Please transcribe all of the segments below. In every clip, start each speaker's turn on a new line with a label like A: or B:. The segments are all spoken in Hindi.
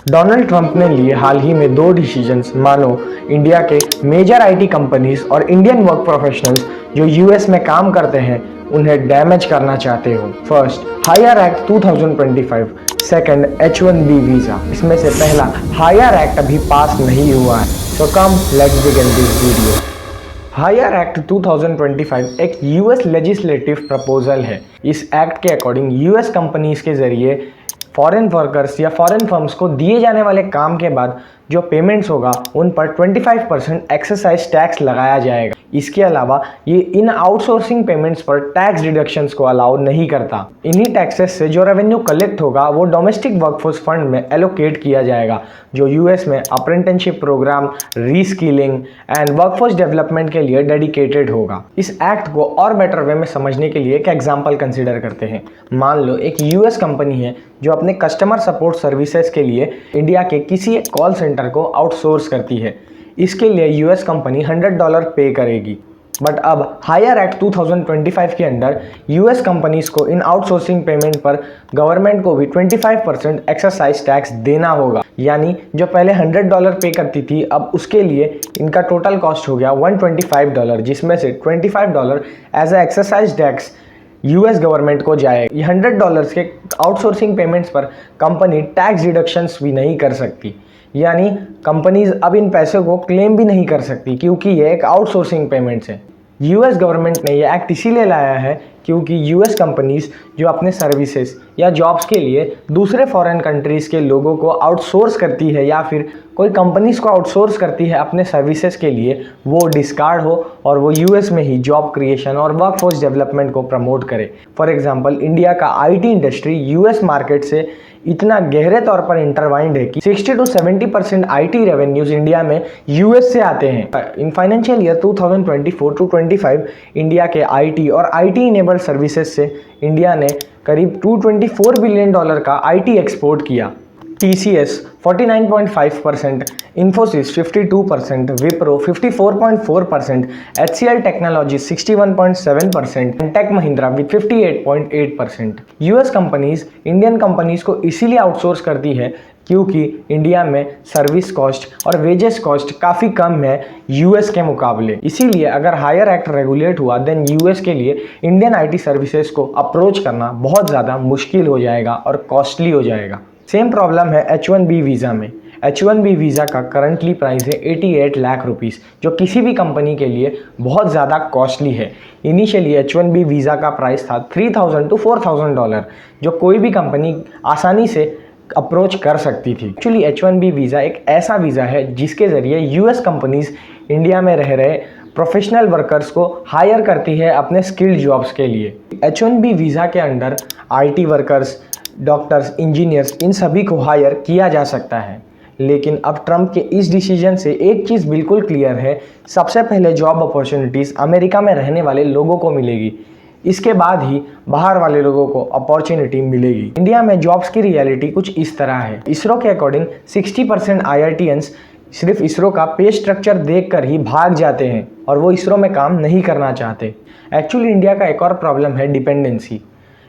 A: डोनाल्ड ट्रंप ने लिए हाल ही में दो डिसीजंस मानो इंडिया के मेजर आईटी कंपनीज और इंडियन वर्क प्रोफेशनल्स जो यूएस में काम करते हैं उन्हें डैमेज करना चाहते हो। First, hire act 2025, second H1B visa. इसमें से पहला हायर एक्ट अभी पास नहीं हुआ है, so come let's begin this video. Hire act 2025 एक यूएस लेजिस्लेटिव प्रपोजल है। इस एक्ट के अकॉर्डिंग यूएस कंपनीज के जरिए फॉरेन वर्कर्स या फॉरेन फर्म्स को दिए जाने वाले काम के बाद जो पेमेंट्स होगा उन पर 25% एक्साइज टैक्स लगाया जाएगा। इसके अलावा ये इन आउटसोर्सिंग पेमेंट्स पर टैक्स डिडक्शंस को अलाउ नहीं करता। इन्हीं टैक्सेस से जो रेवेन्यू कलेक्ट होगा वो डोमेस्टिक वर्कफोर्स फंड में एलोकेट किया जाएगा, जो यूएस में apprenticeship program, reskilling and workforce development के लिए डेडिकेटेड होगा। इस एक्ट को और बेटर वे में समझने के लिए एक एग्जाम्पल कंसिडर करते हैं। मान लो एक यूएस कंपनी है जो अपने कस्टमर सपोर्ट सर्विसेज के लिए इंडिया के किसी एक कॉल सेंटर को आउटसोर्स करती है। इसके लिए यूएस कंपनी $100 पे करेगी। बट अब हायर एक्ट 2025 के अंडर यूएस कंपनीज को इन आउटसोर्सिंग पेमेंट पर गवर्नमेंट को भी 25% एक्साइज टैक्स देना होगा। यानी जो पहले $100 पे करती थी, अब उसके लिए इनका टोटल कॉस्ट हो गया $125, जिसमें से $25 as a excise tax US government को जाएगा। ये $100 के आउटसोर्सिंग पेमेंट्स पर कंपनी टैक्स डिडक्शंस भी नहीं कर सकती, यानी कंपनीज अब इन पैसों को क्लेम भी नहीं कर सकती क्योंकि ये एक आउटसोर्सिंग पेमेंट्स है। यूएस गवर्नमेंट ने ये एक्ट इसीलिए लाया है क्योंकि यूएस कंपनीज जो अपने सर्विसेज या जॉब्स के लिए दूसरे फॉरेन कंट्रीज़ के लोगों को आउटसोर्स करती है या फिर कोई कंपनीज को आउटसोर्स करती है अपने सर्विसेज के लिए, वो डिस्कार्ड हो और वो यूएस में ही जॉब क्रिएशन और वर्कफोर्स डेवलपमेंट को प्रमोट करे। फॉर एग्जांपल, इंडिया का आईटी इंडस्ट्री यूएस मार्केट से इतना गहरे तौर पर इंटरवाइंड है कि 60 to 70% आईटी रेवेन्यूज इंडिया में यूएस से आते हैं। In financial year 2024 to 25 India के आईटी और आईटी इनेबल्ड सर्विसेज से इंडिया ने करीब $224 बिलियन का आईटी एक्सपोर्ट किया। TCS 49.5%, Infosys 52%, Wipro 54.4%, HCL technology 61.7% and tech Mahindra with 58.8%। US companies Indian companies को इसीलिए आउटसोर्स करती है क्योंकि इंडिया में सर्विस कॉस्ट और वेजेस कॉस्ट काफ़ी कम है यूएस के मुकाबले। इसीलिए अगर हायर एक्ट रेगुलेट हुआ देन यूएस के लिए इंडियन आईटी सर्विसेज को अप्रोच करना बहुत ज़्यादा मुश्किल हो जाएगा और कॉस्टली हो जाएगा। सेम प्रॉब्लम है H1B वीज़ा में। H1B वीज़ा का करंटली प्राइस है 88 लाख रुपीस, जो किसी भी कंपनी के लिए बहुत ज़्यादा कॉस्टली है। इनिशियली H1B वीज़ा का प्राइस था $3,000 to $4,000, जो कोई भी कंपनी आसानी से अप्रोच कर सकती थी। एक्चुअली H1B वीज़ा एक ऐसा वीज़ा है जिसके ज़रिए यूएस कंपनीज इंडिया में रह रहे प्रोफेशनल वर्कर्स को हायर करती है अपने स्किल्ड जॉब्स के लिए। H1B वीज़ा के under IT workers, doctors, engineers, इन सभी को हायर किया जा सकता है। लेकिन अब ट्रंप के इस डिसीजन से एक चीज़ बिल्कुल क्लियर है, सबसे पहले जॉब अपॉर्चुनिटीज़ अमेरिका में रहने वाले लोगों को मिलेगी, इसके बाद ही बाहर वाले लोगों को अपॉर्चुनिटी मिलेगी। इंडिया में जॉब्स की रियलिटी कुछ इस तरह है। इसरो के अकॉर्डिंग 60% IITians सिर्फ इसरो का पे स्ट्रक्चर देखकर ही भाग जाते हैं और वो इसरो में काम नहीं करना चाहते। एक्चुअली इंडिया का एक और प्रॉब्लम है डिपेंडेंसी।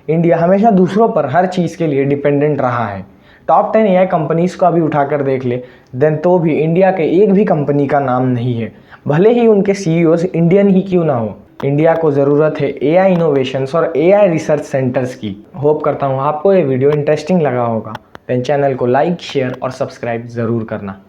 A: इंडिया हमेशा दूसरों पर हर चीज़ के लिए डिपेंडेंट रहा है। टॉप 10 AI कंपनीज़ को अभी उठाकर देख ले देन तो भी इंडिया के एक भी कंपनी का नाम नहीं है, भले ही उनके CEOs इंडियन ही क्यों ना हो। इंडिया को ज़रूरत है AI इनोवेशंस और AI रिसर्च सेंटर्स की। होप करता हूँ आपको ये वीडियो इंटरेस्टिंग लगा होगा। देन चैनल को लाइक, शेयर और सब्सक्राइब ज़रूर करना।